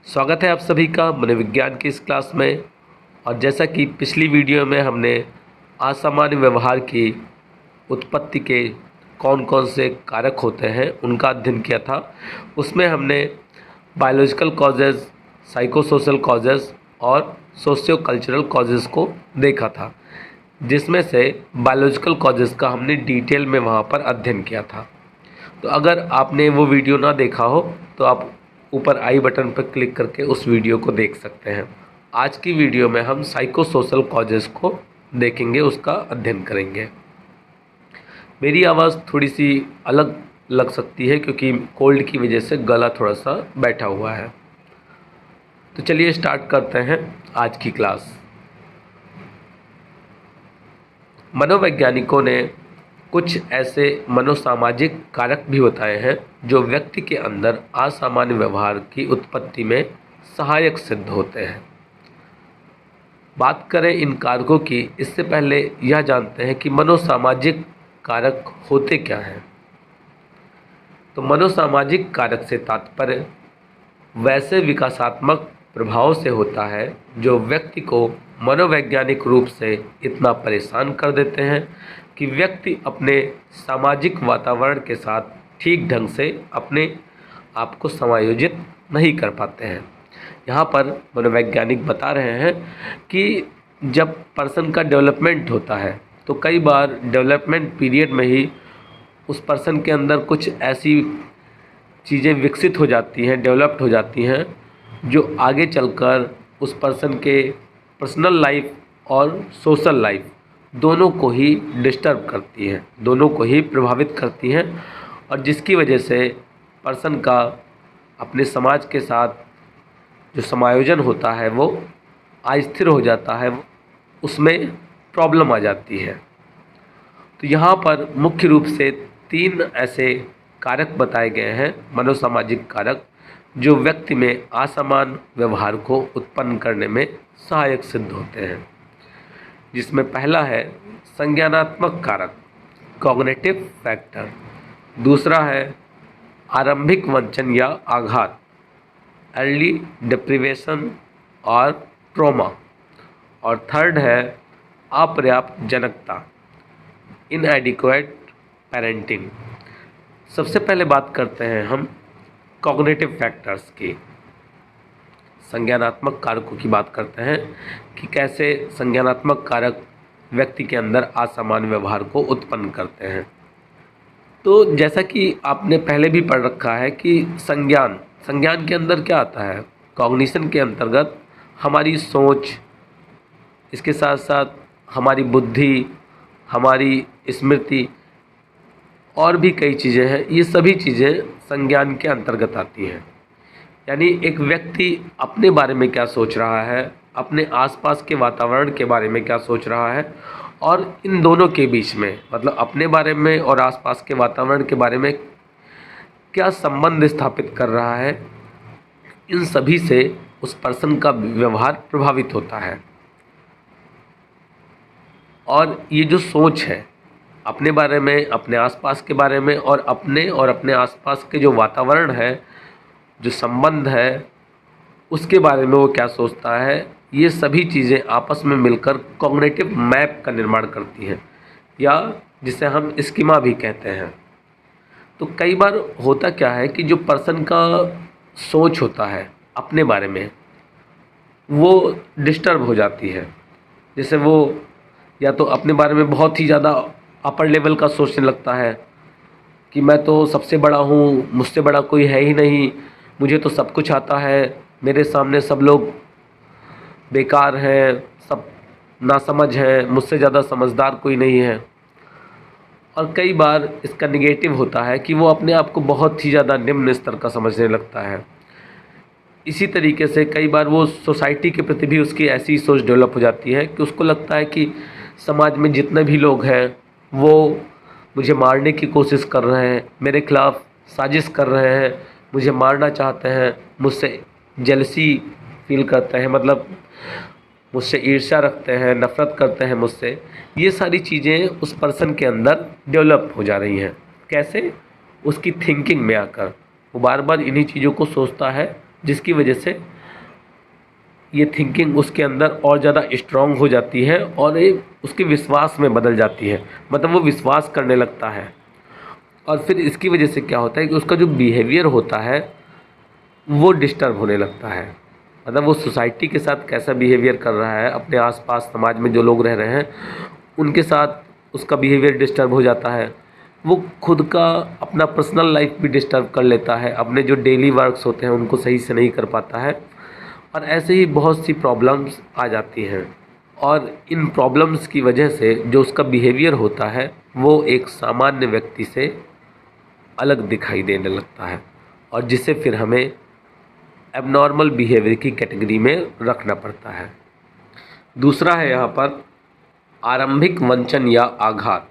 स्वागत है आप सभी का मनोविज्ञान की इस क्लास में। और जैसा कि पिछली वीडियो में हमने असामान्य व्यवहार की उत्पत्ति के कौन कौन से कारक होते हैं उनका अध्ययन किया था, उसमें हमने बायोलॉजिकल कॉजेज़, साइकोसोशल कॉजेज़ और सोशियो कल्चरल कॉजेज़ को देखा था, जिसमें से बायोलॉजिकल कॉजेज़ का हमने डिटेल में वहाँ पर अध्ययन किया था। तो अगर आपने वो वीडियो ना देखा हो तो आप ऊपर आई बटन पर क्लिक करके उस वीडियो को देख सकते हैं। आज की वीडियो में हम साइकोसोशल कॉजेज़ को देखेंगे, उसका अध्ययन करेंगे। मेरी आवाज़ थोड़ी सी अलग लग सकती है क्योंकि कोल्ड की वजह से गला थोड़ा सा बैठा हुआ है। तो चलिए स्टार्ट करते हैं आज की क्लास। मनोवैज्ञानिकों ने कुछ ऐसे मनोसामाजिक कारक भी बताए हैं जो व्यक्ति के अंदर असामान्य व्यवहार की उत्पत्ति में सहायक सिद्ध होते हैं। बात करें इन कारकों की, इससे पहले यह जानते हैं कि मनोसामाजिक कारक होते क्या हैं। तो मनोसामाजिक कारक से तात्पर्य वैसे विकासात्मक प्रभाव से होता है जो व्यक्ति को मनोवैज्ञानिक रूप से इतना परेशान कर देते हैं कि व्यक्ति अपने सामाजिक वातावरण के साथ ठीक ढंग से अपने आप को समायोजित नहीं कर पाते हैं। यहाँ पर मनोवैज्ञानिक बता रहे हैं कि जब पर्सन का डेवलपमेंट होता है तो कई बार डेवलपमेंट पीरियड में ही उस पर्सन के अंदर कुछ ऐसी चीज़ें विकसित हो जाती हैं, डेवलप्ड हो जाती हैं, जो आगे चलकर उस पर्सन के पर्सनल लाइफ और सोशल लाइफ दोनों को ही डिस्टर्ब करती हैं, दोनों को ही प्रभावित करती हैं, और जिसकी वजह से पर्सन का अपने समाज के साथ जो समायोजन होता है वो अस्थिर हो जाता है, उसमें प्रॉब्लम आ जाती है। तो यहाँ पर मुख्य रूप से 3 ऐसे कारक बताए गए हैं, मनोसामाजिक कारक, जो व्यक्ति में असामान्य व्यवहार को उत्पन्न करने में सहायक सिद्ध होते हैं। जिसमें पहला है संज्ञानात्मक कारक, कॉग्निटिव फैक्टर। दूसरा है आरंभिक वंचन या आघात, अर्ली डिप्रिवेशन और ट्रॉमा। और थर्ड है अपर्याप्त जनकता, इनएडिक्वेट पेरेंटिंग। सबसे पहले बात करते हैं हम कॉग्निटिव फैक्टर्स की, संज्ञानात्मक कारकों की बात करते हैं कि कैसे संज्ञानात्मक कारक व्यक्ति के अंदर असामान्य व्यवहार को उत्पन्न करते हैं। तो जैसा कि आपने पहले भी पढ़ रखा है कि संज्ञान के अंदर क्या आता है, कॉग्निशन के अंतर्गत हमारी सोच, इसके साथ साथ हमारी बुद्धि, हमारी स्मृति और भी कई चीज़ें हैं, ये सभी चीज़ें संज्ञान के अंतर्गत आती हैं। यानी एक व्यक्ति अपने बारे में क्या सोच रहा है, अपने आसपास के वातावरण के बारे में क्या सोच रहा है, और इन दोनों के बीच में, मतलब अपने बारे में और आसपास के वातावरण के बारे में क्या संबंध स्थापित कर रहा है, इन सभी से उस पर्सन का व्यवहार प्रभावित होता है। और ये जो सोच है अपने बारे में, अपने आसपास के बारे में, और अपने आसपास के जो वातावरण है, जो संबंध है, उसके बारे में वो क्या सोचता है, ये सभी चीज़ें आपस में मिलकर कॉग्निटिव मैप का निर्माण करती हैं, या जिसे हम स्कीमा भी कहते हैं। तो कई बार होता क्या है कि जो पर्सन का सोच होता है अपने बारे में, वो डिस्टर्ब हो जाती है। जैसे वो या तो अपने बारे में बहुत ही ज़्यादा अपर लेवल का सोचने लगता है कि मैं तो सबसे बड़ा हूँ, मुझसे बड़ा कोई है ही नहीं, मुझे तो सब कुछ आता है, मेरे सामने सब लोग बेकार हैं, सब नासमझ हैं, मुझसे ज़्यादा समझदार कोई नहीं है। और कई बार इसका निगेटिव होता है कि वो अपने आप को बहुत ही ज़्यादा निम्न स्तर का समझने लगता है। इसी तरीके से कई बार वो सोसाइटी के प्रति भी उसकी ऐसी सोच डेवलप हो जाती है कि उसको लगता है कि समाज में जितने भी लोग हैं वो मुझे मारने की कोशिश कर रहे हैं, मेरे खिलाफ साजिश कर रहे हैं, मुझे मारना चाहते हैं, मुझसे जेलसी फील करते हैं, मतलब मुझसे ईर्ष्या रखते हैं, नफ़रत करते हैं मुझसे। ये सारी चीज़ें उस पर्सन के अंदर डेवलप हो जा रही हैं। कैसे? उसकी थिंकिंग में आकर वो बार बार इन्हीं चीज़ों को सोचता है, जिसकी वजह से ये थिंकिंग उसके अंदर और ज़्यादा स्ट्रांग हो जाती है और ये उसके विश्वास में बदल जाती है, मतलब वो विश्वास करने लगता है। और फिर इसकी वजह से क्या होता है कि उसका जो बिहेवियर होता है वो डिस्टर्ब होने लगता है, मतलब वो सोसाइटी के साथ कैसा बिहेवियर कर रहा है, अपने आसपास समाज में जो लोग रह रहे हैं उनके साथ उसका बिहेवियर डिस्टर्ब हो जाता है। वो खुद का अपना पर्सनल लाइफ भी डिस्टर्ब कर लेता है, अपने जो डेली वर्क्स होते हैं उनको सही से नहीं कर पाता है, और ऐसे ही बहुत सी प्रॉब्लम्स आ जाती हैं। और इन प्रॉब्लम्स की वजह से जो उसका बिहेवियर होता है वो एक सामान्य व्यक्ति से अलग दिखाई देने लगता है, और जिसे फिर हमें एबनॉर्मल बिहेवियर की कैटेगरी में रखना पड़ता है। दूसरा है यहाँ पर आरंभिक वंचन या आघात,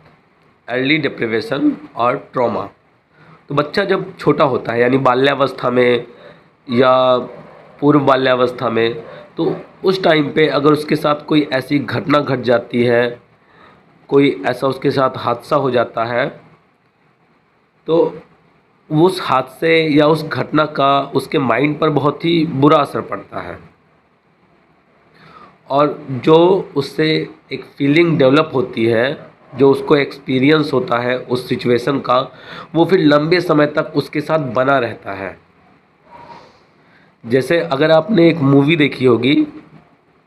अर्ली डिप्रिवेशन और ट्रॉमा। तो बच्चा जब छोटा होता है यानी बाल्यावस्था में या पूर्व बाल्यावस्था में, तो उस टाइम पे अगर उसके साथ कोई ऐसी घटना घट जाती है, कोई ऐसा उसके साथ हादसा हो जाता है, तो उस हादसे या उस घटना का उसके माइंड पर बहुत ही बुरा असर पड़ता है, और जो उससे एक फीलिंग डेवलप होती है, जो उसको एक्सपीरियंस होता है उस सिचुएशन का, वो फिर लंबे समय तक उसके साथ बना रहता है। जैसे अगर आपने एक मूवी देखी होगी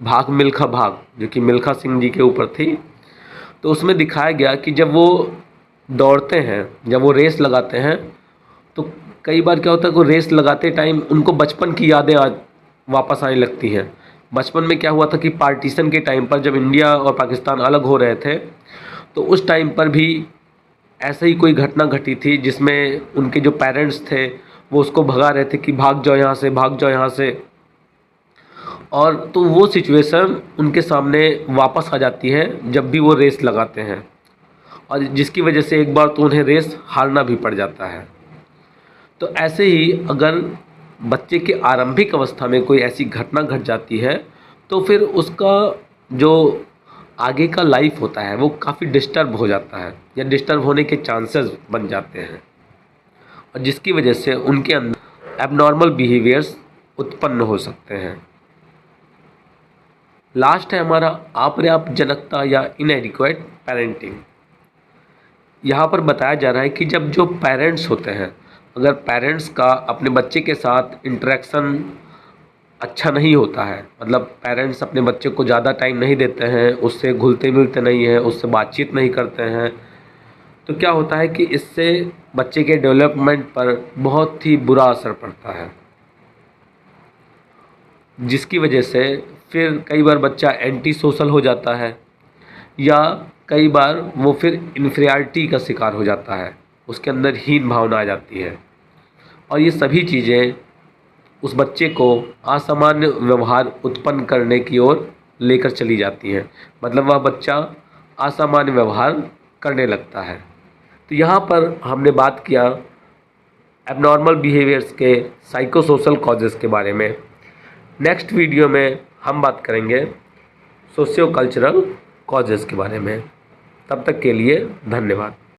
भाग मिल्खा भाग, जो कि मिल्खा सिंह जी के ऊपर थी, तो उसमें दिखाया गया कि जब वो दौड़ते हैं, जब वो रेस लगाते हैं, तो कई बार क्या होता है कि रेस लगाते टाइम उनको बचपन की यादें वापस आने लगती हैं। बचपन में क्या हुआ था कि पार्टीशन के टाइम पर जब इंडिया और पाकिस्तान अलग हो रहे थे, तो उस टाइम पर भी ऐसे ही कोई घटना घटी थी जिसमें उनके जो पेरेंट्स थे वो उसको भगा रहे थे कि भाग जाओ यहाँ से, भाग जाओ यहाँ से, और तो वो सिचुएशन उनके सामने वापस आ जाती है जब भी वो रेस लगाते हैं, और जिसकी वजह से एक बार तो उन्हें रेस हारना भी पड़ जाता है। तो ऐसे ही अगर बच्चे के आरंभिक अवस्था में कोई ऐसी घटना घट जाती है, तो फिर उसका जो आगे का लाइफ होता है वो काफ़ी डिस्टर्ब हो जाता है, या डिस्टर्ब होने के चांसेस बन जाते हैं, और जिसकी वजह से उनके अंदर एबनॉर्मल बिहेवियर्स उत्पन्न हो सकते हैं। लास्ट है हमारा अपर्याप्तजनकता या इनएडिक्वेट पेरेंटिंग। यहाँ पर बताया जा रहा है कि जब जो पेरेंट्स होते हैं, अगर पेरेंट्स का अपने बच्चे के साथ इंटरेक्शन अच्छा नहीं होता है, मतलब पेरेंट्स अपने बच्चे को ज़्यादा टाइम नहीं देते हैं, उससे घुलते मिलते नहीं हैं, उससे बातचीत नहीं करते हैं, तो क्या होता है कि इससे बच्चे के डेवलपमेंट पर बहुत ही बुरा असर पड़ता है, जिसकी वजह से फिर कई बार बच्चा एंटी सोशल हो जाता है, या कई बार वो फिर इन्फीरियरिटी का शिकार हो जाता है, उसके अंदर हीन भावना आ जाती है, और ये सभी चीज़ें उस बच्चे को असामान्य व्यवहार उत्पन्न करने की ओर लेकर चली जाती हैं, मतलब वह बच्चा असामान्य व्यवहार करने लगता है। तो यहाँ पर हमने बात किया एबनॉर्मल बिहेवियर्स के साइकोसोशल कॉजेज़ के बारे में। नेक्स्ट वीडियो में हम बात करेंगे सोशियो कल्चरल कॉजेज़ के बारे में। तब तक के लिए धन्यवाद।